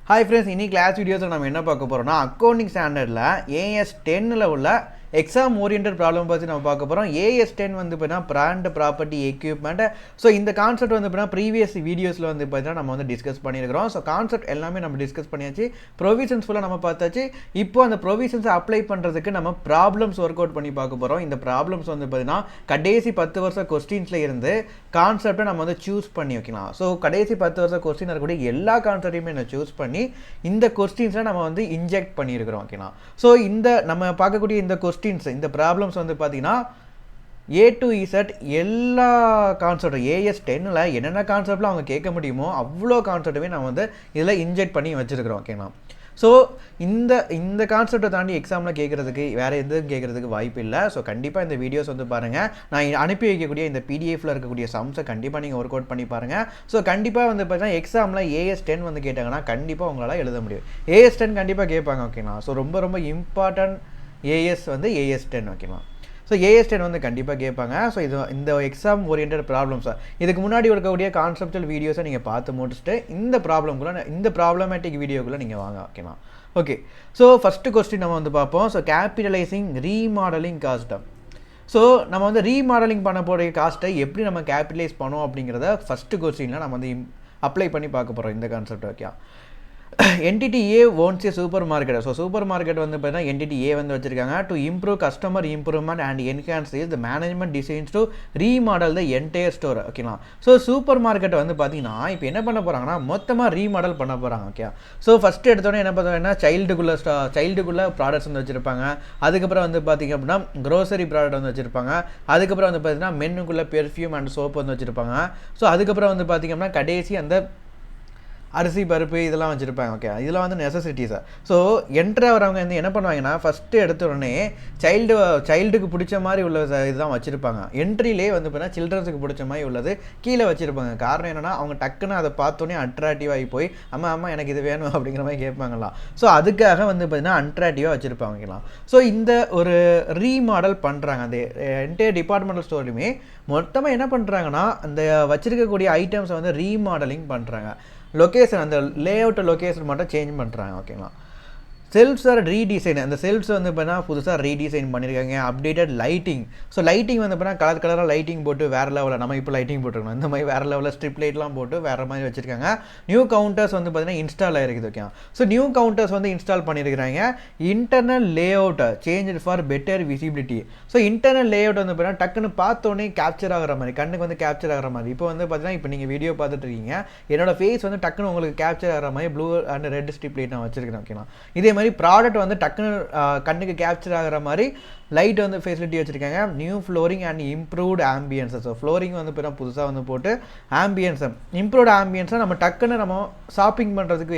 Hi friends, இன்னைக்கு class வீடியோஸில் நம்ம என்ன பார்க்க போகிறோம்னா அக்கௌண்டிங் ஸ்டாண்டர்டில் ஏஎஸ் 10ல் உள்ள எக்ஸாம் ஓரியன்ட் ப்ராப்ளம் பற்றி நம்ம பார்க்க போகிறோம். ஏஎஸ் 10 வந்து பார்த்தீங்கன்னா பிராண்ட் ப்ராப்பர்ட்டி எக்யூப்மெண்ட். ஸோ இந்த கான்செப்ட் வந்து பார்த்தீங்கன்னா ப்ரீவியஸ் வீடியோஸில் வந்து பார்த்தீங்கன்னா நம்ம வந்து டிஸ்கஸ் பண்ணியிருக்கிறோம். ஸோ கான்செப்ட் எல்லாமே நம்ம டிஸ்கஸ் பண்ணியாச்சு. ப்ரொவிஷன்ஸ் ஃபுல்லாக நம்ம பார்த்தாச்சு. இப்போ அந்த ப்ரொவிஷன்ஸை அப்ளை பண்ணுறதுக்கு நம்ம ப்ராப்ளம்ஸ் ஒர்க் அவுட் பண்ணி பார்க்க போகிறோம். இந்த ப்ராப்ளம்ஸ் வந்து பார்த்தீங்கன்னா கடைசி 10 வருஷம் கொஸ்டின்ஸில் இருந்து கான்செப்டை நம்ம வந்து சூஸ் பண்ணி வைக்கலாம். ஸோ கடைசி 10 வருஷம் கொஸ்டின் இருக்கக்கூடிய எல்லா கான்செப்டையுமே நான் சூஸ் பண்ணி இந்த கொஸ்டின்ஸை நம்ம வந்து இன்ஜெக்ட் பண்ணியிருக்கிறோம். ஓகேங்களா? ஸோ இந்த நம்ம பார்க்கக்கூடிய இந்த இந்த ப்ராப்ளம்ஸ் வந்து பார்த்தீங்கன்னா ஏ டு இசட் எல்லா கான்செப்டும் ஏஎஸ் 10ல் என்னென்ன கான்செப்டில் அவங்க கேட்க முடியுமோ அவ்வளோ கான்செப்ட்டுமே நம்ம வந்து இதில் இன்ஜெக்ட் பண்ணி வச்சுருக்கிறோம். ஓகேங்களா? ஸோ இந்த கான்செப்டை தாண்டி எக்ஸாமில் கேட்குறதுக்கு வேறு எதுவும் கேட்குறதுக்கு வாய்ப்பு இல்லை. ஸோ கண்டிப்பாக இந்த வீடியோஸ் வந்து பாருங்கள். நான் அனுப்பி வைக்கக்கூடிய இந்த பிடிஎஃப்பில் இருக்கக்கூடிய சம்ஸை கண்டிப்பாக நீங்கள் ஒர்க் அவுட் பண்ணி பாருங்கள். ஸோ கண்டிப்பாக வந்து பார்த்தீங்கன்னா எக்ஸாமில் ஏஎஸ் 10 வந்து கேட்டாங்கன்னா கண்டிப்பாக உங்களால் எழுத முடியும். ஏஎஸ் 10 கண்டிப்பாக கேட்பாங்க. ஓகேங்களா? ஸோ ரொம்ப இம்பார்ட்டன்ட் ஏஎஸ் வந்து ஏஎஸ் 10. ஓகேங்களா? ஸோ ஏஎஸ் 10 வந்து கண்டிப்பாக கேட்பாங்க. ஸோ இது இந்த எக்ஸாம் ஓரியன்ட் ப்ராப்ளம்ஸ் இதுக்கு முன்னாடி இருக்கக்கூடிய கான்செப்டல் வீடியோஸை நீங்கள் பார்த்து முடிச்சுட்டு இந்த ப்ராப்ளமேட்டிக் வீடியோக்குள்ளே நீங்கள் வாங்க. ஓகேங்களா? ஓகே. ஸோ ஃபஸ்ட்டு கொஸ்டின் நம்ம வந்து பார்ப்போம். ஸோ கேபிட்டலைசிங் ரீமாடலிங் காஸ்ட்டை. ஸோ நம்ம வந்து ரீமாடலிங் பண்ண போகிற காஸ்ட்டை எப்படி நம்ம கேபிட்டலைஸ் பண்ணோம் அப்படிங்கிறத ஃபஸ்ட்டு கொஸ்டினில் நம்ம வந்து அப்ளை பண்ணி பார்க்க போகிறோம் இந்த concept. Okay. Entity A owns a super market. So super market வந்து பார்த்தீங்கன்னா என்டிட்டி ஏ வந்து வச்சிருக்காங்க. To improve customer improvement and enhance the management designs to remodel the entire store. ஓகேங்களா? ஸோ சூப்பர் மார்க்கெட்டை வந்து பார்த்தீங்கன்னா இப்போ என்ன பண்ண போகிறாங்கன்னா மொத்தமாக ரீமாடல் பண்ண போகிறாங்க. ஓகே. ஸோ ஃபஸ்ட்டு எடுத்தோடனே என்ன பண்ணுறாங்கன்னா சைல்டுக்குள்ளே ப்ராடக்ட்ஸ் வந்து வச்சுருப்பாங்க. அதுக்கப்புறம் வந்து பார்த்திங்க அப்படின்னா க்ரோசரி ப்ராடக்ட் வந்து வச்சுருப்பாங்க. அதுக்கப்புறம் வந்து பார்த்தீங்கன்னா மென்னுக்குள்ளே பெர்ஃப்யூம் அண்ட் சோப் வந்து வச்சுருப்பாங்க. ஸோ அதுக்கப்புறம் வந்து பார்த்திங்க அப்படின்னா கடைசி அந்த அரிசி பருப்பு இதெல்லாம் வச்சுருப்பாங்க. ஓகே. இதெல்லாம் வந்து நெசசிட்டிஸாக. ஸோ என்ட்ரு வரவங்க வந்து என்ன பண்ணுவாங்கன்னா ஃபஸ்ட்டு எடுத்த உடனே சைல்டுக்கு பிடிச்ச மாதிரி உள்ள இதுதான் வச்சுருப்பாங்க. என்ட்ரிலே வந்து பார்த்தீங்கன்னா சில்ட்ரன்ஸுக்கு பிடிச்ச மாதிரி உள்ளது கீழே வச்சுருப்பாங்க. காரணம் என்னென்னா அவங்க டக்குன்னு அதை பார்த்தோன்னே அட்ராக்டிவாகி போய் அம்மா எனக்கு இது வேணும் அப்படிங்கிற மாதிரி கேட்பாங்களாம். ஸோ அதுக்காக வந்து பார்த்தீங்கன்னா அட்ராக்டிவாக வச்சுருப்பாங்கலாம். ஸோ இந்த ஒரு ரீமாடல் பண்ணுறாங்க. அந்த என்டையர் டிபார்ட்மெண்டல் ஸ்டோருமே மொத்தமாக என்ன பண்ணுறாங்கன்னா அந்த வச்சுருக்கக்கூடிய ஐட்டம்ஸை வந்து ரீமாடலிங் பண்ணுறாங்க. லொக்கேஷன் அந்த லே அவுட் லொக்கேஷன் மட்டும் சேஞ்ச் பண்ணுறாங்க. ஓகேங்களா? Shelves are redesign. அந்த செல்ஃப்ஸ் வந்து பார்த்தீங்கன்னா புதுசாக ரீடிசைன் பண்ணியிருக்காங்க. Updated lighting. ஸோ லைட்டிங் வந்து பார்த்தீங்கன்னா கலராக லைட்டிங் போட்டு வேறு லெவலில் நம்ம இப்போ லைட்டிங் போட்டுருக்கணும் இந்த மாதிரி வேறு லெவலில் ஸ்ட்ரிப் லைட்லாம் போட்டு வேறு மாதிரி வச்சுருக்காங்க. நியூ கவுண்டர்ஸ் வந்து பார்த்தீங்கன்னா இன்ஸ்டால் ஆகிருக்குது. ஓகே. ஸோ நியூ கவுண்டர்ஸ் வந்து இன்ஸ்டால் பண்ணியிருக்கிறாங்க. Internal lay out change for better visibility. So internal lay out வந்து பார்த்தீங்கன்னா டக்குன்னு பார்த்தோன்னே கேப்சர் ஆகிற மாதிரி கண்ணுக்கு வந்து கேப்சர் ஆகிற மாதிரி. இப்போ வந்து பார்த்தீங்கன்னா இப்போ நீங்கள் வீடியோ பார்த்துட்டு இருக்கீங்க. என்னோட ஃபேஸ் வந்து டக்குன்னு உங்களுக்கு கேப்சர் ஆகிற மாதிரி blue and red strip light நான் வச்சுருக்கேன். ஓகேங்களா? இதே மாதிரி ப்ராடக்ட் வந்து டக்குன்னு கண்ணுக்கு கேப்சர் ஆகிற மாதிரி லைட் வந்து ஃபெசிலிட்டி வச்சுருக்காங்க. நியூ ஃப்ளோரிங் அண்ட் இம்ப்ரூவ்டு ஆம்பியன்ஸை. ஸோ ஃப்ளோரிங் வந்து இப்போ புதுசாக வந்து போட்டு ஆம்பியன்ஸை இம்ப்ரூவ்டு ஆம்பியன்ஸை நம்ம டக்குன்னு நம்ம ஷாப்பிங் பண்ணுறதுக்கு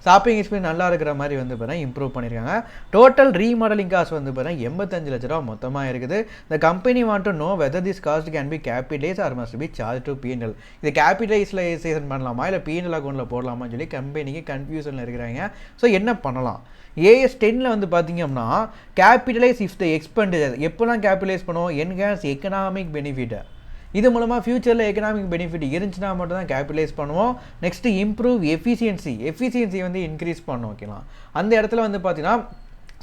ஷாப்பிங் எக்ஸ்பீரியன்ஸ் நல்லா இருக்கிற மாதிரி வந்து பார்த்தீங்கன்னா இம்ப்ரூவ் பண்ணியிருக்காங்க. டோட்டல் ரீமாடலிங் காஸ்ட் வந்து பார்த்தீங்கன்னா 85 லட்ச ரூபா மொத்தமாக இருக்குது. இந்த company want to know whether this cost can be capitalise or must be charge to PNL. இது கேபிட்டலைசேஷன் பண்ணலாமா இல்லை பிஎன்எல் அக்கௌண்ட்டில் போடலாமான்னு சொல்லி கம்பெனிக்கு கன்ஃபியூஷனில் இருக்கிறாங்க. ஸோ என்ன பண்ணலாம்? ஏஎஸ் 10ல் வந்து பார்த்தீங்க அப்படின்னா கேபிட்டலைஸ் இஃப் த எக்ஸ்பெண்டிச்சர் எப்போலாம் கேபிட்டலைஸ் பண்ணுவோம்? Enhance economic benefit. இது மூலமாக ஃபியூச்சரில் எக்கனாமிக் பெனிஃபிட் இருந்துச்சுன்னா மட்டும் தான் கேபிட்டலைஸ் பண்ணுவோம். நெக்ஸ்ட்டு இம்ப்ரூவ் எஃபிஷியன்சி வந்து இன்க்ரீஸ் பண்ணும். ஓகேங்களா? அந்த இடத்துல வந்து பார்த்தீங்கன்னா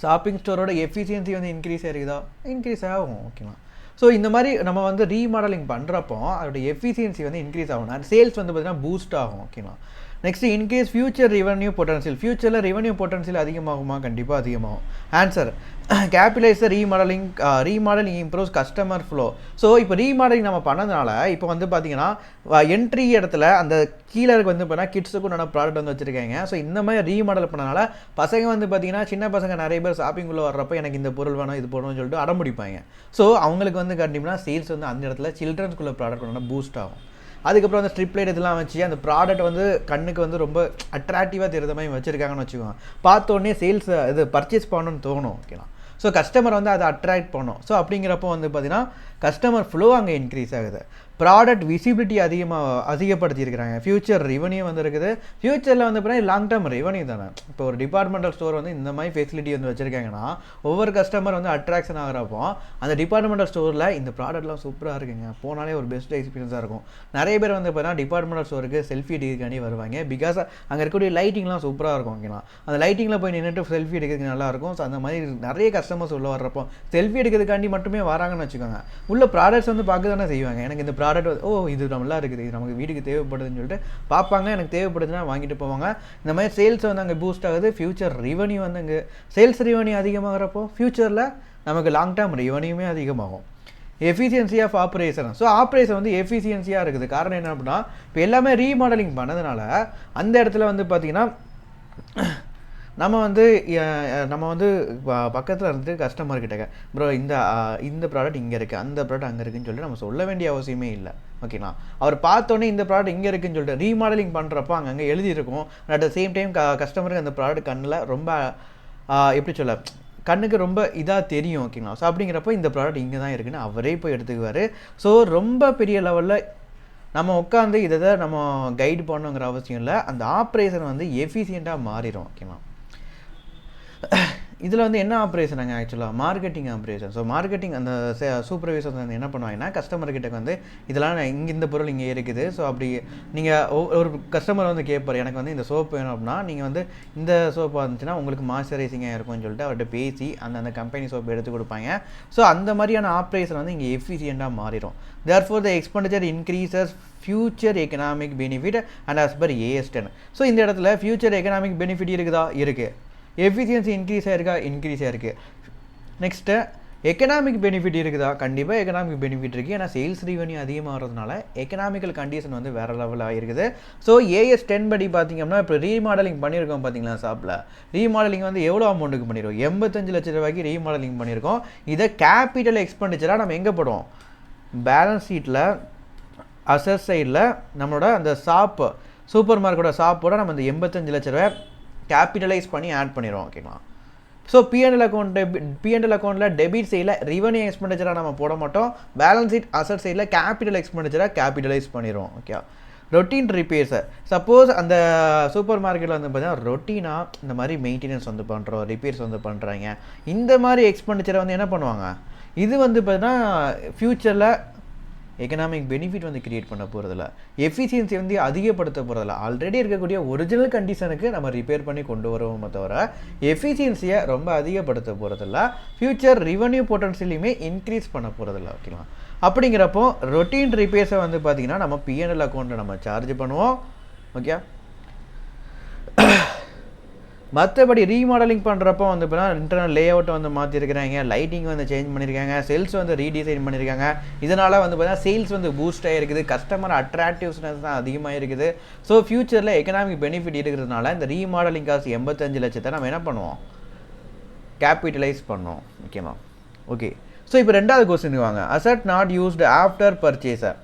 ஷாப்பிங் ஸ்டோரோட எஃபிஷியன்சி வந்து இன்க்ரீஸ் ஆகிருக்குதா? இன்க்ரீஸ் ஆகும். ஓகேங்களா? ஸோ இந்த மாதிரி நம்ம வந்து ரீமாடலிங் பண்ணுறப்போ அதோட எஃபிஷியன்சி வந்து இன்க்ரீஸ் ஆகும். சேல்ஸ் வந்து பார்த்தீங்கன்னா பூஸ்ட் ஆகும். ஓகேங்களா? Next in case future revenue potential. ஃபியூச்சரில் ரெவன்யூ பொட்டன்ஷியல் அதிகமாகுமா? கண்டிப்பாக அதிகமாகும். Answer capitalise remodelling improves customer flow. So இப்போ ரீமாடலிங் நம்ம பண்ணதுனால இப்போ வந்து பார்த்தீங்கன்னா என்ட்ரி இடத்துல அந்த கீழே வந்து பார்த்தீங்கன்னா கிட்ஸுக்கும் நல்ல ப்ராடக்ட் வந்து வச்சுருக்காங்க. ஸோ இந்த மாதிரி ரீமாடல் பண்ணனால பசங்க வந்து பார்த்தீங்கன்னா சின்ன பசங்க நிறைய பேர் ஷாப்பிங்குள்ளே வர்றப்போ எனக்கு இந்த பொருள் வேணும் இது போடணும்னு சொல்லிட்டு அடம்பிடிப்பாங்க. ஸோ அவங்களுக்கு வந்து கண்டிப்பாக சேல்ஸ் வந்து அந்த இடத்துல சில்ட்ரன்ஸ்குள்ள ப்ராடக்ட் வந்து பூஸ்ட் ஆகும். அதுக்கப்புறம் அந்த ஸ்ட்ரிப் லைட் இதெல்லாம் வச்சு அந்த ப்ராடக்ட் வந்து கண்ணுக்கு வந்து ரொம்ப அட்ராக்டிவாக தெரிகிற மாதிரி வச்சுருக்காங்கன்னு வச்சுக்கோங்க. பார்த்தோன்னே சேல்ஸ் இது பர்ச்சேஸ் பண்ணணும்னு தோணும். ஓகேங்களா? ஸோ கஸ்டமர் வந்து அதை அட்ராக்ட் பண்ணும். ஸோ அப்படிங்கிறப்போ வந்து பார்த்தீங்கன்னா கஸ்டமர் ஃப்ளோ அங்கே இன்க்ரீஸ் ஆகுது. ப்ராடக்ட் விசிபிலிட்டி அதிகப்படுத்தியிருக்கிறாங்க. ஃபியூச்சர் ரெவன்யூ வந்து இருக்குது. ஃபியூச்சரில் வந்து பார்த்தீங்கன்னா லாங் டேர்ம் ரெவன்யூ தானே. இப்போ ஒரு டிபார்ட்மெண்டல் ஸ்டோர் வந்து இந்த மாதிரி ஃபெசிலிட்டி வந்து வச்சுருக்காங்கன்னா ஒவ்வொரு கஸ்டமர் வந்து அட்ராக்ஷன் ஆகிறப்போ அந்த டிபார்ட்மெண்டல் ஸ்டோரில் இந்த ப்ராடக்ட்லாம் சூப்பராக இருக்குங்க, போனாலே ஒரு பெஸ்ட் எக்ஸ்பீரியன்ஸாக இருக்கும். நிறைய பேர் வந்து பார்த்தீங்கன்னா டிபார்ட்மெண்டல் ஸ்டோருக்கு செல்ஃபி எடுக்கிறக்காண்டி வருவாங்க. பிகாஸ் அங்கே இருக்கக்கூடிய லைட்டிங்லாம் சூப்பராக இருக்கும். ஓகேங்களா, அந்த லைட்டிங்கில் போய் நின்றுட்டு செல்ஃபி எடுக்கிறதுக்கு நல்லாயிருக்கும். ஸோ அந்த மாதிரி நிறைய கஸ்டமர்ஸ் உள்ள வர்றப்போ செல்ஃபி எடுக்கிறதுக்காண்டி மட்டுமே வராங்கன்னு வச்சுக்கோங்க. உள்ள ப்ராடக்ட்ஸ் வந்து பார்க்க தானே செய்வாங்க. எனக்கு இந்த ப்ராடக்ட் இது நல்லா இருக்குது, இது நமக்கு வீட்டுக்கு தேவைப்படுதுன்னு சொல்லிட்டு பார்ப்பாங்க. எனக்கு தேவைப்படுதுன்னா வாங்கிட்டு போவாங்க. இந்த மாதிரி சேல்ஸ் வந்து அங்கே பூஸ்ட் ஆகுது. ஃபியூச்சர் ரெவன்யூ வந்து அங்கே சேல்ஸ் ரெவன்யூ அதிகமாகிறப்போ ஃபியூச்சரில் நமக்கு லாங் டேர்ம் ரெவன்யூமே அதிகமாகும். Efficiency of operation. So operation வந்து எஃபிஷியன்சியாக இருக்குது. காரணம் என்ன அப்படின்னா இப்போ எல்லாமே ரீமாடலிங் பண்ணதுனால அந்த இடத்துல வந்து பார்த்திங்கன்னா நம்ம வந்து பக்கத்தில் இருந்து கஸ்டமர்கிட்ட ப்ரோ இந்த ப்ராடக்ட் இங்கே இருக்குது, அந்த ப்ராடக்ட் அங்கே இருக்குதுன்னு சொல்லிட்டு நம்ம சொல்ல வேண்டிய அவசியமே இல்லை. ஓகேங்களா, அவர் பார்த்தோன்னே இந்த ப்ராடக்ட் இங்கே இருக்குதுன்னு சொல்லிட்டு ரீமாடலிங் பண்ணுறப்போ அங்கங்கே எழுதியிருக்கும். அட் த சேம் டைம் கஸ்டமருக்கு அந்த ப்ராடக்ட் கண்ணில் ரொம்ப எப்படி சொல்ல கண்ணுக்கு ரொம்ப இதாக தெரியும். ஓகேங்களா, ஸோ அப்படிங்கிறப்போ இந்த ப்ராடக்ட் இங்கே தான் இருக்குதுன்னு அவரே போய் எடுத்துக்குவார். ஸோ ரொம்ப பெரிய லெவலில் நம்ம உட்காந்து இதை தான் நம்ம கைடு பண்ணணுங்கிற அவசியம் இல்லை. அந்த ஆப்ரேஷன் வந்து எஃபிஷியண்ட்டாக மாறிடும். ஓகேங்களா, இதில் வந்து என்ன ஆப்ரேஷனாங்க ஆக்சுவலாக மார்க்கெட்டிங் ஆப்ரேஷன். ஸோ மார்க்கெட்டிங் அந்த சூப்பர்வைசர் வந்து என்ன பண்ணுவாங்கன்னா கஸ்டமர்கிட்ட வந்து இதெல்லாம் இங்கே இந்த பொருள் இங்கே இருக்குது. ஸோ அப்படி நீங்கள் ஒரு கஸ்டமர் வந்து கேட்பார், எனக்கு வந்து இந்த சோப்பு வேணும் அப்படின்னா நீங்கள் வந்து இந்த சோப்பாக இருந்துச்சுன்னா உங்களுக்கு மாய்ஸ்சரைசிங்காக இருக்கும்னு சொல்லிட்டு அவர்கிட்ட பேசி அந்த கம்பெனி சோப்பு எடுத்து கொடுப்பாங்க. ஸோ அந்த மாதிரியான ஆப்ரேஷன் வந்து இங்கே எஃபிஷியண்ட்டாக மாறிடும். Therefore the expenditure increases future economic benefit and as per AS10. So இந்த இடத்துல ஃபியூச்சர் எக்கனாமிக் பெனிஃபிட் இருக்குதா? இருக்குது. எஃபிஷியன்சி இன்க்ரீஸ் ஆகிருக்கா? இன்க்ரீஸ் ஆகிருக்கு. நெக்ஸ்ட்டு எக்கனாமிக் பெனிஃபிட் இருக்குதா? கண்டிப்பாக எக்கனாமிக் பெனிஃபிட் இருக்குது. ஏன்னா சேல்ஸ் ரெவன்யூ அதிகமாகிறதுனால எக்கனாமிக்கல் கண்டிஷன் வந்து வேறு லெவலில் ஆகிருக்குது. ஸோ AS10 படி பார்த்திங்கன்னா இப்போ ரீமாடலிங் பண்ணியிருக்கோம் பார்த்தீங்களா ஷாப்பில். ரீமாடலிங் வந்து எவ்வளோ அமௌண்ட்டுக்கு பண்ணியிருக்கோம்? 85 லட்ச ரூபாய்க்கு ரீமாடலிங் பண்ணியிருக்கோம். இதை கேபிட்டல் எக்ஸ்பெண்டிச்சராக நம்ம எங்கே போடுவோம்? பேலன்ஸ் ஷீட்டில் அசட் சைடில் நம்மளோட அந்த சூப்பர் மார்க்கெட்டோட ஷாப்போட நம்ம இந்த 85 லட்ச ரூபாய் கேபிட்டலைஸ் பண்ணி ஆட் பண்ணிடுவோம். ஓகேங்களா, ஸோ P&L அக்கௌண்ட்டில் டெபிட் சைடில் ரெவன்யூ எக்ஸ்பெண்டிச்சராக நம்ம போட மாட்டோம். பேலன்ஸ் ஷீட் அசட் சைடில் கேபிட்டல் எக்ஸ்பெண்டிச்சராக கேபிட்டலைஸ் பண்ணிடுவோம். ஓகே, ரொட்டீன் ரிப்பேர்ஸை சப்போஸ் அந்த சூப்பர் மார்க்கெட்டில் வந்து பார்த்தீங்கன்னா ரொட்டீனாக இந்த மாதிரி மெயின்டெனன்ஸ் வந்து பண்ணுறோம், ரிப்பேர்ஸ் வந்து பண்ணுறாங்க. இந்த மாதிரி எக்ஸ்பெண்டிச்சரை வந்து என்ன பண்ணுவாங்க? இது வந்து பார்த்தீங்கன்னா ஃப்யூச்சரில் எக்கனாமிக் பெனிஃபிட் வந்து கிரியேட் பண்ண போகிறதில்ல, எஃபிஷியன்சி வந்து அதிகப்படுத்த போகிறதில்ல. ஆல்ரெடி இருக்கக்கூடிய ஒரிஜினல் கண்டிஷனுக்கு நம்ம ரிப்பேர் பண்ணி கொண்டு வருவோமே தவிர எஃபிஷியன்சியை ரொம்ப அதிகப்படுத்த போகிறதில்ல. ஃப்யூச்சர் ரெவன்யூ பொட்டன்ஷியலையுமே இன்க்ரீஸ் பண்ண போகிறதில்ல. ஓகேங்களா, அப்படிங்கிறப்போ ரொட்டீன் ரிப்பேர்ஸை வந்து பார்த்திங்கன்னா நம்ம P&L அக்கௌண்ட்டில் நம்ம சார்ஜ் பண்ணுவோம். ஓகே, மற்றபடி ரீமாடலிங் பண்ணுறப்போ வந்து பார்த்தீங்கன்னா இன்டர்னல் லே அவுட்டை வந்து மாற்றிருக்கிறாங்க, லைட்டிங் வந்து சேஞ்ச் பண்ணியிருக்காங்க, செல்ஸ் வந்து ரீடிசைன் பண்ணியிருக்காங்க. இதனால் வந்து பார்த்தீங்கன்னா சேல்ஸ் வந்து பூஸ்ட் ஆகிருக்குது, கஸ்டமர் அட்ராக்டிவ்ஸ்னஸ் தான் அதிகமாக இருக்குது. ஸோ ஃப்யூச்சரில் எக்கனாமிக் பெனிஃபிட் இருக்கிறதுனால இந்த ரீமாடலிங் காசு 85 லட்சத்தை நம்ம என்ன பண்ணுவோம்? கேபிட்டலைஸ் பண்ணோம். ஓகேவா? ஓகே, ஸோ இப்போ ரெண்டாவது கொஸ்டின் வாங்க. Asset not used after purchaser.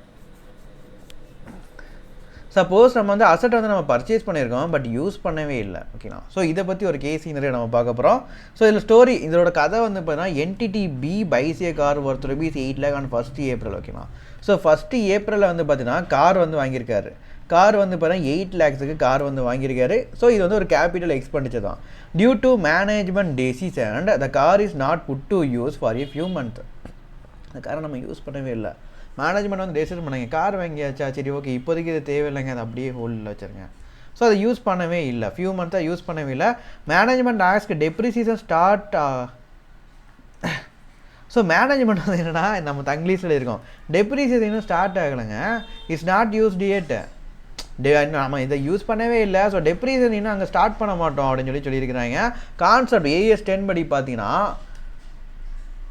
Suppose நம்ம வந்து அசட் வந்து நம்ம பர்ச்சேஸ் பண்ணியிருக்கோம் பட் யூஸ் பண்ணவே இல்லை. ஓகேங்களா, ஸோ இதை பற்றி ஒரு கேஸ் நிறைய நம்ம பார்க்க போகிறோம். ஸோ இதில் ஸ்டோரி இதோட கதை வந்து பார்த்தீங்கன்னா entity B buys a car worth ₹8 lakh on 1st April. ஓகேங்களா, ஸோ 1st April வந்து பார்த்தீங்கன்னா கார் வந்து வாங்கியிருக்காரு. கார் வந்து பார்த்தீங்கன்னா 8 lakhs கார் வந்து வாங்கியிருக்காரு. ஸோ இது வந்து ஒரு கேபிட்டல் எக்ஸ்பெண்டிச்சர் தான். Due to management decision and the car is not put to use for a few month. அந்த காரை நம்ம யூஸ் பண்ணவே இல்லை. மேனேஜ்மெண்ட் வந்து டெசிஷன் பண்ணாங்க, கார் வாங்கியாச்சா, சரி ஓகே இப்போதைக்கு இது தேவையில்லைங்க, அது அப்படியே ஹோல்டில் வச்சுருங்க. ஸோ அதை யூஸ் பண்ணவே இல்லை, ஃபியூ மந்த்தாக யூஸ் பண்ணவே இல்லை. Management ask depreciation start. So management வந்து என்னென்னா நம்ம தங்கிலீஷில் இருக்கோம், டெப்ரிசியேஷன் ஸ்டார்ட் ஆகலைங்க, இட்ஸ் நாட் யூஸ்ட் yet. நம்ம இதை யூஸ் பண்ணவே இல்லை, ஸோ டெப்ரிசியேஷன் இன்னும் அங்கே ஸ்டார்ட் பண்ண மாட்டோம் அப்படின்னு சொல்லியிருக்கிறாங்க. கான்செப்ட் AS10 படி பார்த்தீங்கன்னா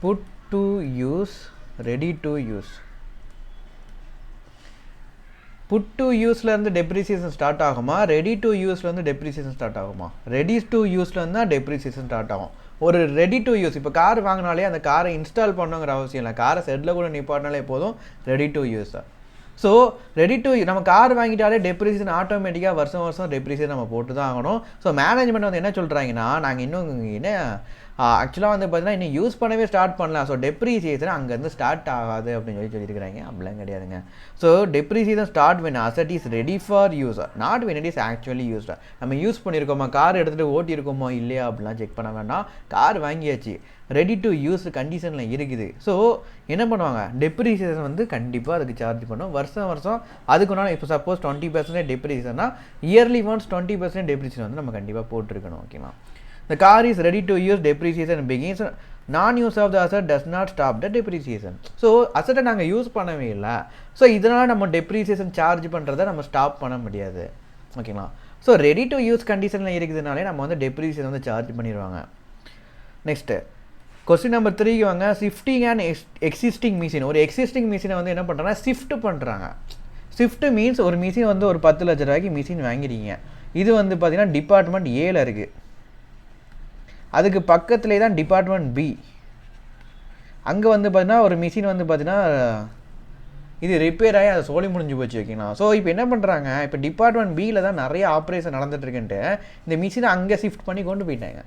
put to use, ready to use. Put to யூஸ்லேருந்து டெப்ரிசியேஷன் ஸ்டார்ட் ஆகுமா, ரெடி டு யூஸ்லேருந்து டெப்ரிசியேஷன் ஸ்டார்ட் ஆகுமா? ரெடி டு யூஸ்லேருந்து தான் டெப்ரிசியேஷன் ஸ்டார்ட் ஆகும். ஒரு ரெடி டு யூஸ், இப்போ கார் வாங்கினாலே அந்த காரை இன்ஸ்டால் பண்ணணுங்கிற அவசியம் இல்லை, காரை செட்டில் கூட நிப்பாட்டினாலே போதும், ready to use. So ready to நம்ம கார் வாங்கிட்டாலே டெப்ரிசியேஷன் ஆட்டோமேட்டிக்காக வருஷம் வருஷம் டெப்ரிசியேஷன் நம்ம போட்டு தான் ஆகணும். ஸோ மேனேஜ்மெண்ட் வந்து என்ன சொல்கிறாங்கன்னா நாங்கள் இன்னும் என்ன ஆக்சுவலாக வந்து பார்த்தீங்கன்னா இன்னும் யூஸ் பண்ணவே ஸ்டார்ட் பண்ணலாம். ஸோ டெப்ரிசியேஷன் அங்கேருந்து ஸ்டார்ட் ஆகாது அப்படின்னு சொல்லியிருக்கிறாங்க. அப்படிலாம் கிடையாதுங்க. So depreciation start when asset is ready for use, not when it is actually used. நம்ம யூஸ் பண்ணியிருக்கோமா, கார் எடுத்துகிட்டு ஓட்டியிருக்கோமோ இல்லையா அப்படிலாம் செக் பண்ண வேண்டாம். கார் வாங்கியாச்சு, ரெடி டு யூஸ் கண்டிஷனில் இருக்குது. ஸோ என்ன பண்ணுவாங்க, டெப்ரிசியேஷன் வந்து கண்டிப்பாக அதுக்கு சார்ஜ் பண்ணும். வருஷம் அதுக்குனால இப்போ சப்போஸ் 20% டெப்ரிசியேஷன்னா இயர்லி ஒன்ஸ் 20% டெப்ரிசியேஷன் வந்து நம்ம கண்டிப்பாக போட்டிருக்கணும். ஓகேங்களா. The car is ready to use, depreciation begins. Non-use of the asset does not stop the depreciation. So அசட்டை நாங்கள் யூஸ் பண்ணவே இல்லை. ஸோ இதனால் நம்ம டெப்ரிசியேஷன் சார்ஜ் பண்ணுறதை நம்ம ஸ்டாப் பண்ண முடியாது. ஓகேங்களா. ஸோ ரெடி டு யூஸ் கண்டிஷனில் இருக்குதுனாலே நம்ம வந்து டெப்ரிசியேஷன் வந்து சார்ஜ் பண்ணிடுவாங்க. நெக்ஸ்ட்டு கொஸ்டின் நம்பர் 3 வாங்க. Shifting and existing machine. ஒரு எக்ஸிஸ்டிங் மிஷினை வந்து என்ன பண்ணுறாங்கன்னா ஷிஃப்ட் பண்ணுறாங்க. ஷிஃப்ட் மீன்ஸ் ஒரு மிஷின் வந்து ஒரு 10 லட்ச ரூபாய்க்கு மிஷின் வாங்கிறீங்க. இது வந்து பார்த்தீங்கன்னா டிபார்ட்மெண்ட் ஏல இருக்குது. அதுக்கு பக்கத்துலேயே தான் டிபார்ட்மெண்ட் பி. அங்கே வந்து பார்த்தீங்கன்னா ஒரு மிஷின் வந்து பார்த்தீங்கன்னா இது ரிப்பேர் ஆகி அதை சோலி முடிஞ்சு போச்சு. ஓகேங்களா. ஸோ இப்போ என்ன பண்ணுறாங்க, இப்போ டிபார்ட்மெண்ட் பியில் தான் நிறைய ஆப்ரேஷன் நடந்துகிட்ருக்குன்ட்டு இந்த மிஷினை அங்கே ஷிஃப்ட் பண்ணி கொண்டு போயிட்டாங்க.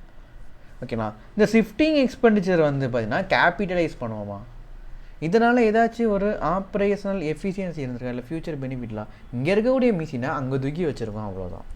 ஓகேங்களா. இந்த ஷிஃப்டிங் எக்ஸ்பெண்டிச்சர் வந்து பார்த்தீங்கன்னா கேபிட்டலைஸ் பண்ணுவோமா, இதனால் ஏதாச்சும் ஒரு ஆப்ரேஷனல் எஃபிஷியன்சி இருந்திருக்கா, இல்லை ஃபியூச்சர் பெனிஃபிட்லாம். இங்கே இருக்கக்கூடிய மிஷினை அங்கே தூக்கி வச்சுருக்கோம், அவ்வளோதான்.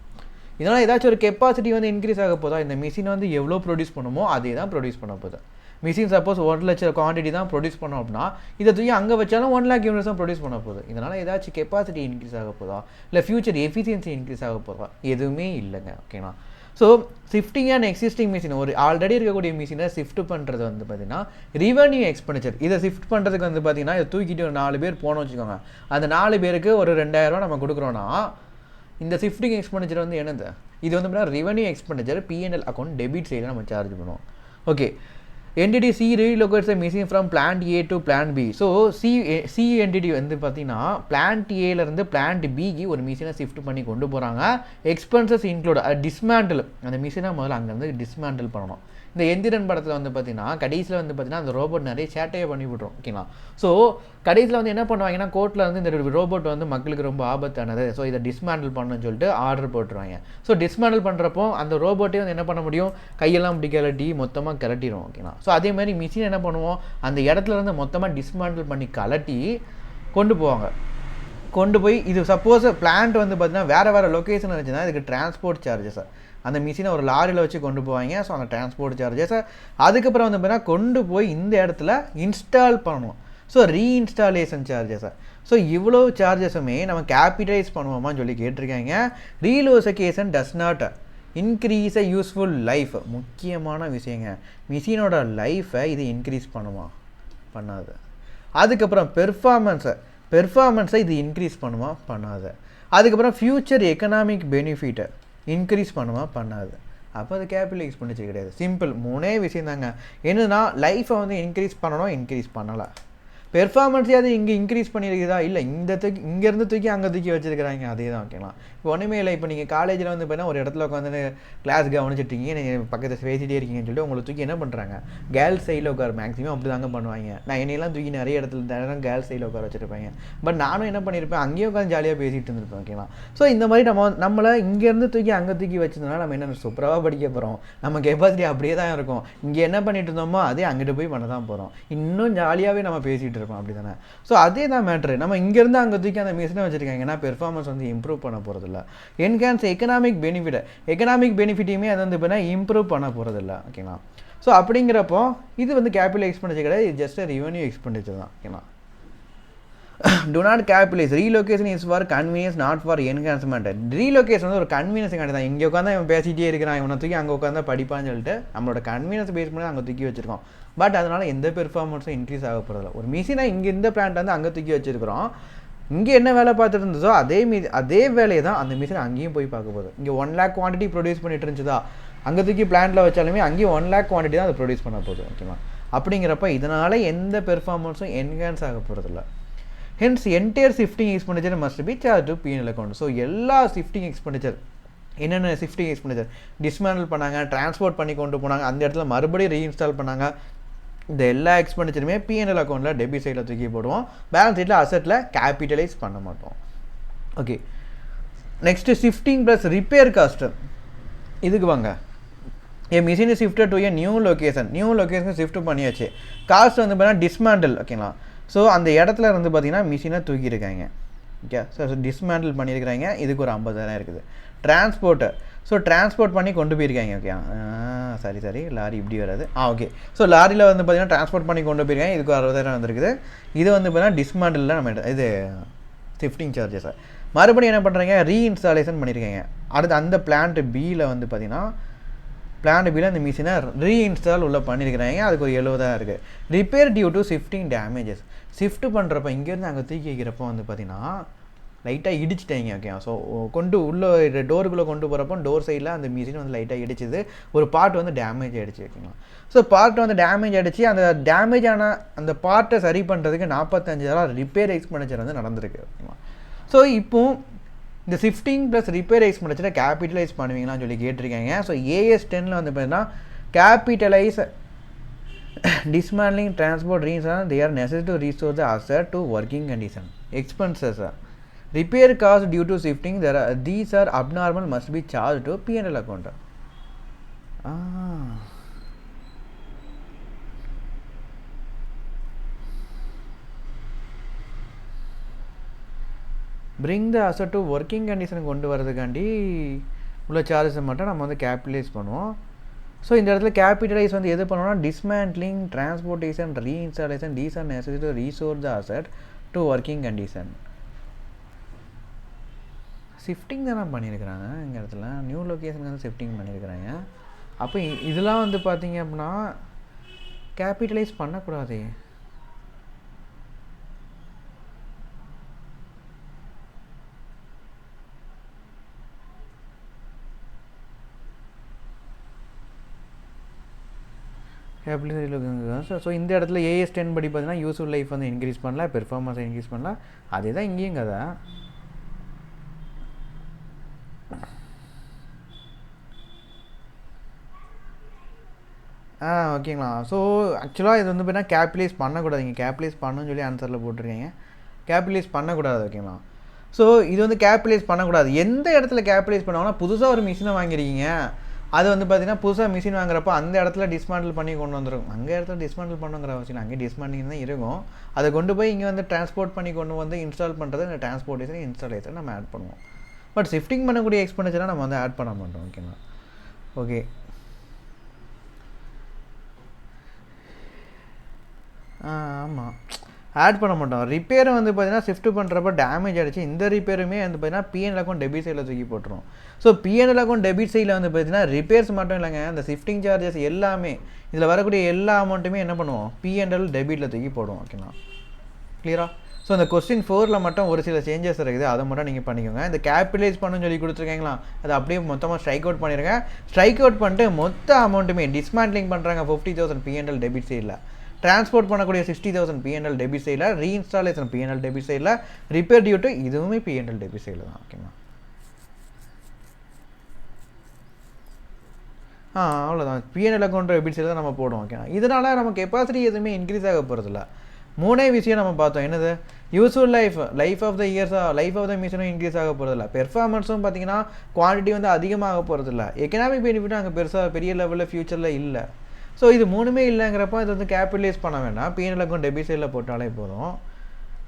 இதனால் ஏதாச்சும் ஒரு கெப்பாசிட்டி வந்து இன்க்ரீஸ் ஆக போதா, இந்த மிஷின் வந்து எவ்வளோ ப்ரொடியூஸ் பண்ணுமோ அதே தான் ப்ரொடியூஸ் பண்ண போகுது. மிஷின் சப்போஸ் 1 லட்சம் குவான்டிட்டி தான் ப்ரொடியூஸ் பண்ணோம் அப்படின்னா இதை தூக்கி அங்கே வச்சாலும் 1 lakh யூனிட்ஸ் தான் ப்ரொடியூஸ் பண்ண போகுது. இதனால் ஏதாச்சும் கெப்பாசிட்டி இன்க்ரீஸ் ஆக போதா, இல்லை ஃபியூச்சர் எஃபிஷியன்சி இன்க்ரீஸ் ஆக போதா, எதுவுமே இல்லைங்க. ஓகேங்களா. So shifting and existing machine, ஒரு ஆல்ரெடி இருக்கக்கூடிய மிஷினை ஷிஃப்ட் பண்ணுறது வந்து பார்த்தீங்கன்னா ரெவன்யூ எக்ஸ்பெண்டிச்சர். இதை ஷிஃப்ட் பண்ணுறதுக்கு வந்து பார்த்தீங்கன்னா இதை தூக்கிட்டு ஒரு 4 பேர் போனோம்னு வச்சுக்கோங்க. அந்த 4 பேருக்கு ஒரு 2000 ரூபா நம்ம கொடுக்குறோன்னா இந்த ஷிஃப்டிங் எக்ஸ்பெண்டிச்சர் வந்து என்னது, இது வந்து பார்த்தீங்கன்னா revenue expenditure PNL account debit சைடில் நம்ம சார்ஜ் பண்ணுவோம். Okay. Entity C relocates machine from plant A to plant B. So C entity வந்து பார்த்தீங்கன்னா பிளான்ட் ஏலேருந்து பிளான்ட் பிக்கு ஒரு மிஷினை ஷிஃப்ட் பண்ணி கொண்டு போகிறாங்க. எக்ஸ்பென்சஸ் இன்க்ளூட் டிஸ்மேண்டில், அந்த மிஷினை முதல்ல அங்கேருந்து டிஸ்மேண்டில் பண்ணணும். இந்த எந்திரன் படத்தில் வந்து பார்த்தீங்கன்னா கடைசியில் வந்து பார்த்தீங்கன்னா அந்த ரோபோட் நிறைய சேட்டையை பண்ணி விட்ரும். ஓகேங்களா. ஸோ கடைசியில் வந்து என்ன பண்ணுவாங்கன்னா கோர்ட்டில் வந்து இந்த ரோபோட் வந்து மக்களுக்கு ரொம்ப ஆபத்தானது, ஸோ இதை டிஸ்மேண்டில் பண்ணணும்னு சொல்லிட்டு ஆர்டர் போட்டுருவாங்க. ஸோ டிஸ்மேண்டில் பண்ணுறப்போ அந்த ரோபோட்டே வந்து என்ன பண்ண முடியும், கையெல்லாம் இப்படி கலட்டி மொத்தமாக கலட்டிடும். ஓகேங்களா. ஸோ அதே மாதிரி மிஷின் என்ன பண்ணுவோம், அந்த இடத்துல இருந்து மொத்தமாக டிஸ்மேண்டில் பண்ணி கலட்டி கொண்டு போவாங்க. கொண்டு போய் இது சப்போஸ் பிளான்ட் வந்து பார்த்தீங்கன்னா வேறு லொக்கேஷன் இருந்துச்சுன்னா இதுக்கு டிரான்ஸ்போர்ட் சார்ஜஸ், அந்த மிஷினை ஒரு லாரியில் வச்சு கொண்டு போவாங்க. ஸோ அந்த டிரான்ஸ்போர்ட் சார்ஜஸ், அதுக்கப்புறம் வந்து பார்த்தீங்கன்னா கொண்டு போய் இந்த இடத்துல இன்ஸ்டால் பண்ணணும். So reinstallation charges. ஸோ இவ்வளோ சார்ஜஸுமே நம்ம கேபிட்டலைஸ் பண்ணுவோமான்னு சொல்லி கேட்டிருக்காங்க. Relocation does not increase a useful life. முக்கியமான விஷயங்க, மிஷினோட லைஃப்பை இது இன்க்ரீஸ் பண்ணுமா, பண்ணாது. அதுக்கப்புறம் பெர்ஃபார்மன்ஸை இது இன்க்ரீஸ் பண்ணுமா, பண்ணாது. அதுக்கப்புறம் ஃப்யூச்சர் எக்கனாமிக் பெனிஃபிட்டை இன்க்ரீஸ் பண்ணுமா, பண்ணாது. அப்போ அது கேபிட்டல் எக்ஸ்பெண்டிச்சர் கிடையாது. சிம்பிள் 3 விஷயம் தாங்க. என்னன்னா லைஃப்பை வந்து இன்க்ரீஸ் பண்ணணும், இன்க்ரீஸ் பண்ணலை. பெர்ஃபார்மன்ஸையாவது இங்கே இன்க்ரீஸ் பண்ணியிருக்குதா, இல்லை இங்கேருந்து தூக்கி அங்கே தூக்கி வச்சுருக்கிறாங்க, அதே தான். ஓகேங்களா. இப்போ ஒன்றுமே இல்லை. இப்போ நீங்கள் காலேஜில் வந்து பார்த்தீங்கன்னா ஒரு இடத்துல உட்காந்து கிளாஸ் கவனிச்சிட்டீங்க, நீங்கள் பக்கத்தில் பேசிகிட்டே இருக்கீங்கன்னு சொல்லிட்டு உங்களை தூக்கி என்ன பண்ணுறாங்க, கேர்ள்ஸ் சைடில் உட்கார மேக்ஸிமம் அப்படி தாங்க பண்ணுவாங்க. நான் என்னையெல்லாம் தூக்கி நிறைய இடத்துல கேர்ள்ஸ் சைடில் உட்கார வச்சுருப்பாங்க. பட் நானும் என்ன பண்ணியிருப்பேன், அங்கேயும் உட்காந்து ஜாலியாக பேசிகிட்டு இருந்திருப்பேன். ஓகேங்களா. ஸோ இந்த மாதிரி நம்மளை இங்கேருந்து தூக்கி அங்கே தூக்கி வச்சதுனால நம்ம என்ன சூப்பராக படிக்க போகிறோம், நம்ம கெப்பாசிட்டி அப்படியே தான் இருக்கும். இங்கே என்ன பண்ணிட்டு இருந்தோமோ அதே அங்கிட்டு போய் பண்ண தான் போகிறோம். இன்னும் ஜாலியாகவே நம்ம பேசிகிட்டு இருப்போம், அப்படி தானே. ஸோ அதே தான் மேட்ரு. நம்ம இங்கேருந்து அங்கே தூக்கி அந்த மிஷினை வச்சுருக்காங்கன்னா பெர்ஃபார்மன்ஸ் வந்து இம்ப்ரூவ் பண்ண போகிறதில்ல. என்ஹான்ஸ் எக்கனாமிக் பெனிஃபிட்டையுமே அது வந்து பார்த்தீங்கன்னா இம்ப்ரூவ் பண்ண போகிறதில்ல. ஓகேங்களா. ஸோ அப்படிங்கிறப்போ இது வந்து கேபிட்டல் எக்ஸ்பெண்டிச்சர் கிடையாது, இது ஜஸ்ட் ரெவன்யூ எக்ஸ்பெண்டிச்சர் தான். ஓகேங்களா. do not capitalize. Relocation is for convenience, not for enhancement. Relocation வந்து ஒரு கன்வீனியன்ஸ் தான். இங்கே உட்காந்து இவன் பேசிகிட்டே இருக்கிறான், இவனை தூக்கி அங்கே உட்காந்து படிப்பான்னு சொல்லிட்டு நம்மளோட கன்வீனியன்ஸ் பேஸ் பண்ணி அங்கே தூக்கி வச்சுருக்கோம். பட் அதனால் எந்த பெர்ஃபார்மன்ஸும் இன்க்ரீஸ் ஆக போகிறதில்ல. ஒரு மிஷினை இங்கே இந்த பிளான்ட் வந்து அங்கே தூக்கி வச்சுருக்கிறோம். இங்கே என்ன வேலை பார்த்துட்டு இருந்ததோ அதே வேலையை தான் அந்த மிஷின் அங்கேயும் போய் பார்க்க போகுது. இங்கே 1 lakh குவான்டிட்டி ப்ரொடியூஸ் பண்ணிட்டு இருந்துச்சுதா, அங்கே தூக்கி பிளான்ட்டில் வச்சாலுமே அங்கேயும் 1 lakh குவான்டிட்டி தான் அதை ப்ரொடியூஸ் பண்ண போகுது. ஓகேவா. அப்படிங்கிறப்ப இதனால் எந்த பெர்ஃபார்மன்ஸும் என்ஹான்ஸ் ஆக போகிறதில்ல. Hence entire shifting expenditure must be charge to PNL account. So எல்லா ஷிஃப்டிங் எக்ஸ்பெண்டிச்சர், என்னென்ன ஷிஃப்டிங் எக்ஸ்பெண்டிச்சர், டிஸ்மேண்டில் பண்ணாங்க, டிரான்ஸ்போர்ட் பண்ணி கொண்டு போனாங்க, அந்த இடத்துல மறுபடியும் ரீஇன்ஸ்டால் பண்ணாங்க, இந்த எல்லா எக்ஸ்பெண்டிச்சருமே பிஎன்எல் அக்கௌண்ட்டில் டெபிட் சைடில் தூக்கி போடுவோம். பேலன்ஸ் சைடில் அசெட்டில் கேபிட்டலைஸ் பண்ண மாட்டோம். Okay. Next shifting plus repair cost, இதுக்கு வாங்க. A machine shifted to a new location shift பண்ணியாச்சு. காஸ்ட் வந்து பார்த்தீங்கன்னா டிஸ்மேண்டில் ஓகேங்களா. ஸோ அந்த இடத்துல இருந்து பார்த்தீங்கன்னா மிஷினை தூக்கியிருக்காங்க. ஓகே, ஸோ டிஸ்மேண்டில் பண்ணியிருக்கிறாங்க. இதுக்கு ஒரு 50,000 இருக்குது. டிரான்ஸ்போர்ட்டு, ஸோ டிரான்ஸ்போர்ட் பண்ணி கொண்டு போயிருக்காங்க. ஓகே, சரி லாரி இப்படி வராது. ஓகே, ஸோ லாரியில் வந்து பார்த்தீங்கன்னா டிரான்ஸ்போர்ட் பண்ணி கொண்டு போயிருக்காங்க. இதுக்கு 60,000 வந்துருக்குது. இது வந்து பார்த்தீங்கன்னா டிஸ்மேண்டில் நம்ம இது ஷிஃப்டிங் சார்ஜஸ். மறுபடியும் என்ன பண்ணுறாங்க, ரீஇன்ஸ்டாலேஷன் பண்ணியிருக்காங்க. அடுத்து அந்த பிளான்ட் பியில் வந்து பார்த்தீங்கன்னா பிளான்ட் பியில் அந்த மிஷினை ரீஇன்ஸ்டால் உள்ள பண்ணியிருக்கிறாங்க. அதுக்கு ஒரு 70,000 இருக்குது. Repair due to shifting damages. Shift பண்ணுறப்ப இங்கேருந்து அங்கே தூக்கி வைக்கிறப்போ வந்து பார்த்தீங்கன்னா லைட்டாக இடிச்சிட்டாங்க. ஓகே, ஸோ கொண்டு உள்ளே டோருக்குள்ளே கொண்டு போகிறப்போ டோர் சைடில் அந்த மிஷின் வந்து லைட்டாக இடிச்சிது. ஒரு பார்ட் வந்து டேமேஜ் ஆகிடுச்சு. ஓகேங்களா, ஸோ பார்ட் வந்து டேமேஜ் ஆகிடுச்சு. அந்த டேமேஜ் ஆன அந்த பார்ட்டை சரி பண்ணுறதுக்கு 45,000 ரிப்பேர் எக்ஸ்பெண்டிச்சர் வந்து நடந்திருக்கு. ஓகேங்களா, ஸோ இப்போது இந்த ஷிஃப்டிங் ப்ளஸ் ரிப்பேர் எக்ஸ்பெண்டிச்சரை கேபிட்டலைஸ் பண்ணுவீங்களான்னு சொல்லி கேட்டிருக்காங்க. ஸோ AS10 வந்து பார்த்தீங்கன்னா capitalise dismantling transport reasons they are necessary to restore the asset to working condition. Expenses repair cost due to shifting these are abnormal must be charged to P&L account. bring the asset to working condition கொண்டு வரதுக்காண்டி உள்ள charges மட்டும் நம்ம வந்து capitalise பண்ணுவோம். So இந்த இடத்துல capitalise வந்து எது பண்ணுவோம்னா dismantling, transportation, reinstallation, these are necessary to restore the asset to working condition. Shifting தானே பண்ணியிருக்கிறாங்க. இந்த இடத்துல நியூ லொக்கேஷனுக்கு வந்து ஷிஃப்டிங் பண்ணியிருக்கிறாங்க. அப்போ இதெல்லாம் வந்து பார்த்தீங்க அப்படின்னா கேபிட்டலைஸ் பண்ணக்கூடாது. ஸோ இந்த இடத்துல AS10 படி பார்த்தீங்கன்னா யூஸ்ஃபுல் லைஃப் வந்து இன்க்ரீஸ் பண்ணலாம், பெர்ஃபார்மன்ஸை இன்க்ரீஸ் பண்ணலாம். அதே தான் இங்கேயும் கதை. ஓகேங்களா, ஸோ ஆக்சுவலாக இது வந்து பார்த்தீங்கன்னா கேபிட்டலைஸ் பண்ணக்கூடாதுங்க. கேபிட்டலைஸ் பண்ணணும்னு சொல்லி ஆன்சரில் போட்டிருக்கீங்க. கேபிட்டலைஸ் பண்ணக்கூடாது. ஓகேங்களா, ஸோ இது வந்து கேபிட்டலைஸ் பண்ணக்கூடாது. எந்த இடத்துல கேபிட்டலைஸ் பண்ணுவாங்கன்னா புதுசாக ஒரு மிஷினை வாங்கிருக்கீங்க, அது வந்து பார்த்தீங்கன்னா புதுசாக மிஷின் வாங்குறப்போ அந்த இடத்துல டிஸ்மேண்டில் பண்ணி கொண்டு வந்துருக்கும். அங்கே இடத்துல டிஸ்மேண்டில் பண்ணுங்கிற அவசியம் அங்கே டிஸ்மேண்டிங் தான் இருக்கும். அதை கொண்டு போய் இங்கே வந்து டிரான்ஸ்போர்ட் பண்ணி கொண்டு வந்து இன்ஸ்டால் பண்ணுறது இந்த டிரான்ஸ்போர்ட்டேஷன் இன்ஸ்டாலேஷன் நம்ம ஆட் பண்ணுவோம். பட் ஷிஃப்டிங் பண்ணக்கூடிய எக்ஸ்பெண்டிச்சராக நம்ம வந்து ஆட் பண்ண மாட்டோம். ஓகேங்களா, ஓகே. ஆமாம், ஆட் பண்ண மாட்டோம். ரிப்பேரை வந்து பார்த்தீங்கன்னா ஷிஃப்ட் பண்ணுறப்ப டேமேஜ் ஆகிடுச்சு. இந்த ரிப்பேருமே வந்து பார்த்தீங்கன்னா P&L அக்கௌண்ட் டெபிட் சைடில் தூக்கி போட்டுரும். ஸோ P&L அக்கௌண்ட் டெபிட் சைடில் வந்து பார்த்தீங்கன்னா ரிப்பேர்ஸ் மட்டும் இல்லைங்க, இந்த ஷிஃப்டிங் சார்ஜஸ் எல்லாமே இதில் வரக்கூடிய எல்லா அமௌண்ட்டுமே என்ன பண்ணுவோம், P&L டெபிட்டில் தூக்கி போடுவோம். ஓகேங்களா, கிளியரா? ஸோ இந்த கொஸ்டின் 4ல் மட்டும் ஒரு சில சேஞ்சஸ் இருக்குது, அதை மட்டும் நீங்கள் பண்ணிக்கோங்க. இந்த கேபிட்டலைஸ் பண்ணணும்னு சொல்லி கொடுத்துருக்கீங்களா, அதை அப்படியே மொத்தமாக ஸ்ட்ரைக் அவுட் பண்ணிடுங்க. ஸ்ட்ரைக் அவுட் பண்ணிட்டு மொத்த அமௌண்ட்டுமே டிஸ்மேண்ட்லிங் பண்ணுறாங்க 50,000 P&L டெபிட் சைடில், டிரான்ஸ்போர்ட் பண்ணக்கூடிய 60,000 P&L டெபிட் சைடில், ரீஇன்ஸ்டாலேஷன் P&L டெபிட் சைடில், ரிப்பேர் டியூ டு இதுவுமே P&L டெபிட் சைடில் தான். ஓகேங்களா, அவ்வளோதான். P&L அக்கௌண்ட் டெபிட் சைடில் தான் நம்ம போடுவோம். ஓகேங்களா, இதனால் நம்ம கெப்பாசிட்டி எதுவுமே இன்க்ரீஸ் ஆக போகிறதில்ல. 3 விஷயம் நம்ம பார்த்தோம். என்னது, யூஸ்ஃபுல் லைஃப் ஆஃப் த இயர்ஸாக லைஃப் ஆஃப் த மிஷினும் இன்க்ரீஸ் ஆக போகிறதில்ல. பெர்ஃபார்மன்ஸும் பார்த்தீங்கன்னா குவான்டிட்டி வந்து அதிகமாக போகிறதில்ல. எக்கனாமிக் பெனிஃபிட்டும் அங்கே பெருசாக பெரிய லெவலில் ஃபியூச்சரில் இல்லை. ஸோ இது மூணுமே இல்லைங்கிறப்ப இது வந்து கேபிட்டலைஸ் பண்ண வேண்டாம், P&L அக்கௌண்ட் டெபிட் சைடில் போட்டாலே போதும்.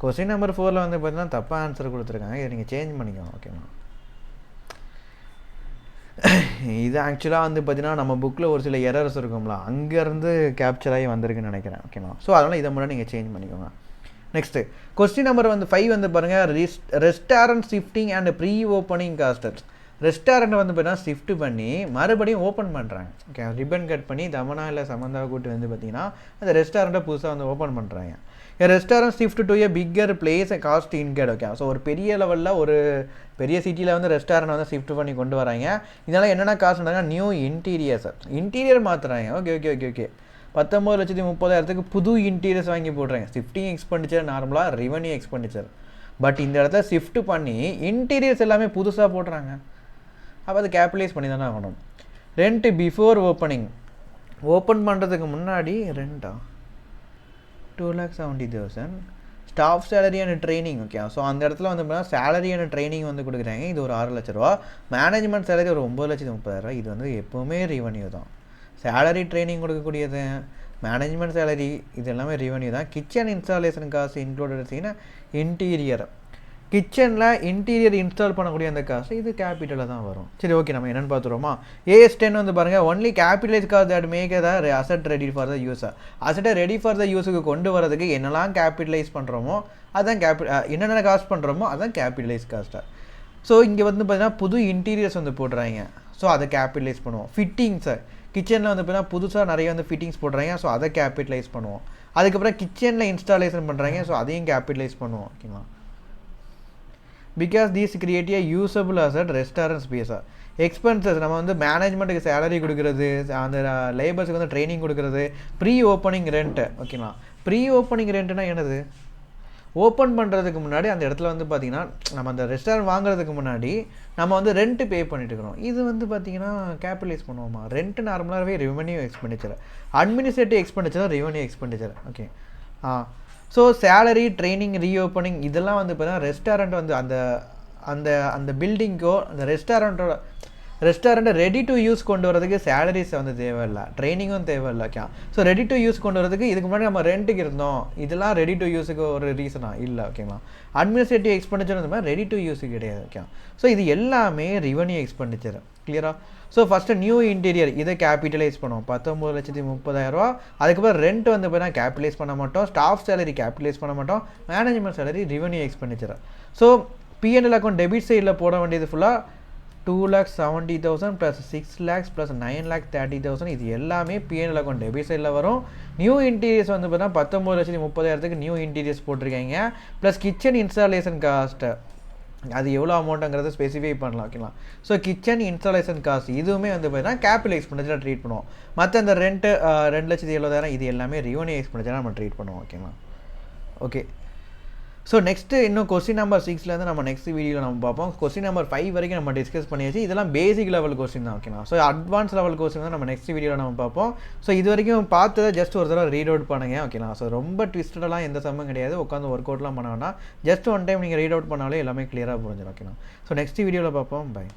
கொஸ்டின் நம்பர் 4ல் வந்து பார்த்தீங்கன்னா தப்பாக ஆன்சர் கொடுத்துருக்காங்க, இதை நீங்கள் சேஞ்ச் பண்ணிக்கோங்க. ஓகேங்களா, இது ஆக்சுவலாக வந்து பார்த்தீங்கன்னா நம்ம புக்கில் ஒரு சில எரர்ஸ் இருக்கும்ல, அங்கேருந்து கேப்சர் ஆகி வந்திருக்குன்னு நினைக்கிறேன். ஓகேங்களா, ஸோ அதனால் இதை மட்டும் நீங்கள் சேஞ்ச் பண்ணிக்கோங்க. நெக்ஸ்ட்டு கொஸ்டின் நம்பர் வந்து 5 வந்து பாருங்கள், restaurant shifting and pre opening costs. ரெஸ்டாரண்ட்டை வந்து பார்த்தீங்கன்னா ஷிஃப்ட் பண்ணி மறுபடியும் ஓப்பன் பண்ணுறாங்க. ஓகே, ரிப்பன் கட் பண்ணி தமனா இல்லை சமந்தாவை கூட்டு வந்து பார்த்தீங்கன்னா அந்த ரெஸ்டாரண்ட்டை புதுசாக வந்து ஓப்பன் பண்ணுறாங்க. Restaurant shift to a bigger place cost incurred. Okay, so ஒரு பெரிய லெவலில் ஒரு பெரிய சிட்டியில் வந்து ரெஸ்டாரண்ட் வந்து ஷிஃப்ட் பண்ணி கொண்டு வராங்க. இதனால் என்னென்ன காஸ்ட் பண்ணுறாங்க, நியூ இன்டீரியர் மாற்றுறாங்க. ஓகே ஓகே ஓகே ஓகே 19,30,000 புது இன்டீரியர்ஸ் வாங்கி போடுறாங்க. ஷிஃப்டிங் எக்ஸ்பெண்டிச்சர் நார்மலாக ரெவன்யூ எக்ஸ்பெண்டிச்சர். பட் இந்த இடத்துல ஷிஃப்ட் பண்ணி இன்டீரியர்ஸ் எல்லாமே புதுசாக போடுறாங்க. அப்போ அது கேபிட்டலைஸ் பண்ணி தானே ஆகணும். ரெண்ட் பிஃபோர் ஓப்பன் பண்ணுறதுக்கு முன்னாடி ரெண்டா 2,70,000 staff salary and training. Okay, so அந்த இடத்துல வந்து பார்த்தீங்கன்னா சேலரி அண்ட் ட்ரைனிங் வந்து கொடுக்குறாங்க. இது ஒரு 6 லட்ச ரூபா. மேனேஜ்மெண்ட் சேலரி ஒரு 9,30,000. இது வந்து எப்போவுமே ரெவன்யூ தான். சேலரி ட்ரைனிங் கொடுக்கக்கூடியது, மேனேஜ்மெண்ட் சேலரி, இது எல்லாமே ரெவன்யூ தான். கிச்சன் இன்ஸ்டாலேஷன் காசு இன்க்ளூடட் எடுத்திங்கன்னா இன்டீரியர், கிச்சனில் இன்டீரியர் இன்ஸ்டால் பண்ணக்கூடிய அந்த காசு இது கேபிட்டலில் தான் வரும். சரி, ஓகே, நம்ம என்னென்னு பார்த்துருவோமா. AS10 வந்து பாருங்கள், only capitalise costs that make the asset ready for the use. அசட்டை ரெடி ஃபார் த யூஸுக்கு கொண்டு வரதுக்கு என்னெல்லாம் கேபிட்டலைஸ் பண்ணுறோமோ அதான் என்னென்ன காஸ்ட் பண்ணுறோமோ அதான் கேபிட்டலைஸ் காஸ்ட்டாக. ஸோ இங்கே வந்து பார்த்தீங்கன்னா புது இன்டீரியர்ஸ் வந்து போடுறாங்க, ஸோ அதை கேபிட்டலைஸ் பண்ணுவோம். ஃபிட்டிங்ஸை கிச்சனில் வந்து பார்த்தீங்கன்னா புதுசாக நிறைய வந்து ஃபிட்டிங்ஸ் போடுறாங்க, ஸோ அதை கேபிட்டலைஸ் பண்ணுவோம். அதுக்கப்புறம் கிச்சனில் இன்ஸ்டாலேஷன் பண்ணுறாங்க, ஸோ அதையும் கேபிட்டலைஸ் பண்ணுவோம். ஓகேங்களா, because these create a usable asset restaurant ஸ்பேஸாக. எக்ஸ்பென்சஸ் நம்ம வந்து மேனேஜ்மெண்ட்டுக்கு சேலரி கொடுக்குறது, அந்த லேபர்ஸுக்கு வந்து ட்ரைனிங் கொடுக்குறது, ப்ரீ ஓப்பனிங் ரெண்ட்டு. ஓகேங்களா, ப்ரீ ஓப்பனிங் ரெண்ட்டுனா என்னது, ஓப்பன் பண்ணுறதுக்கு முன்னாடி அந்த இடத்துல வந்து பார்த்திங்கன்னா நம்ம அந்த ரெஸ்டாரண்ட் வாங்குறதுக்கு முன்னாடி நம்ம வந்து ரெண்ட்டு பே பண்ணிட்டு இருக்கிறோம். இது வந்து பார்த்திங்கன்னா கேபிட்டலைஸ் பண்ணுவோமா. ரெண்ட்டு நார்மலாகவே revenue expenditure, administrative expenditure revenue expenditure. Okay, so salary, training, reopening இதெல்லாம் வந்து பார்த்தீங்கன்னா ரெஸ்டாரண்ட் வந்து அந்த அந்த அந்த பில்டிங்கோ அந்த ரெஸ்டாரண்ட்டை ரெடி டு யூஸ் கொண்டு வரதுக்கு சேலரிஸ் வந்து தேவையில்லை, ட்ரைனிங்கும் தேவையில்லை. Okay, so ready to use கொண்டு வரதுக்கு இதுக்கு முன்னாடி நம்ம ரெண்ட்டுக்கு இருந்தோம், இதெல்லாம் ரெடி டு யூஸுக்கு ஒரு ரீசனாக இல்லை. ஓகேங்களா, அட்மினிஸ்ட்ரேட்டிவ் எக்ஸ்பெண்டிச்சர் இந்த மாதிரி ரெடி டு யூஸுக்கு கிடையாது. ஓகே, ஸோ இது எல்லாமே ரெவன்யூ எக்ஸ்பெண்டிச்சர். கிளியரா? ஸோ ஃபஸ்ட்டு நியூ இன்டீரியர் இதை கேபிட்டலைஸ் பண்ணுவோம், 19,30,000. அதுக்கப்புறம் ரெண்ட் வந்து பார்த்தீங்கன்னா கேபிட்டலைஸ் பண்ண மாட்டோம், ஸ்டாஃப் சேலரி கேபிட்டலைஸ் பண்ண மாட்டோம், management salary revenue expenditure. So P&L account debit சைடில் போட வேண்டியது ஃபுல்லாக 2,70,000 ப்ளஸ் 6 lakhs ப்ளஸ் 9,30,000 இது எல்லாமே P&L அக்கௌண்ட் டெபிட் சைடில் வரும். நியூ இன்டீரியர்ஸ் வந்து பார்த்தீங்கன்னா 19,30,000 நியூ இன்டீரியர்ஸ் போட்டிருக்காங்க, ப்ளஸ் கிச்சன் இன்ஸ்டாலேஷன் காஸ்ட்டு அது எவ்வளோ அமௌண்ட்டுங்கிறத ஸ்பெசிஃபை பண்ணலாம். ஓகேங்களா, ஸோ கிச்சன் இன்ஸ்டாலேஷன் காஸ்ட் இதுவுமே வந்து பார்த்தீங்கன்னா கேபிட்டல் எக்ஸ்பெண்டிச்சராக ட்ரீட் பண்ணுவோம். மற்ற அந்த ரெண்ட்டு 2,70,000 இது எல்லாமே ரெவன்யூ எக்ஸ்பெண்டிச்சராக நம்ம ட்ரீட் பண்ணுவோம். ஓகேங்களா, ஓகே. ஸோ நெக்ஸ்ட்டு இன்னும் கொஸ்டின் நம்பர் 6லேருந்து நம்ம நெக்ஸ்ட் வீடியோவில் நம்ம பார்ப்போம். கொஸ்டின் நம்பர் 5 வரைக்கும் நம்ம டிஸ்கஸ் பண்ணியாச்சு. இதெல்லாம் பேசிக் லெவல் கொஸ்டின் தான். ஓகேங்களா, ஸோ அட்வான்ஸ் லெவல் கொஸ்டின் தான் நம்ம நெக்ஸ்ட் வீடியோவில் நம்ம பார்ப்போம். ஸோ இது வரைக்கும் பார்த்ததை ஜஸ்ட் ஒரு தடவை ரீட் அவுட் பண்ணுங்க. ஓகேங்களா, ஸோ ரொம்ப ட்விஸ்டடெல்லாம் எந்த சம்மம் கிடையாது, உட்காந்து ஒர்க் அவுட்லாம் பண்ண வேண்டாம், ஜஸ்ட் ஒன் டைம் நீங்கள் ரீட் அவுட் பண்ணாலே எல்லாமே கிளியராக புரிஞ்சிடும். ஓகேங்களா, ஸோ நெக்ஸ்ட் வீடியோவில் பார்ப்போம். பை.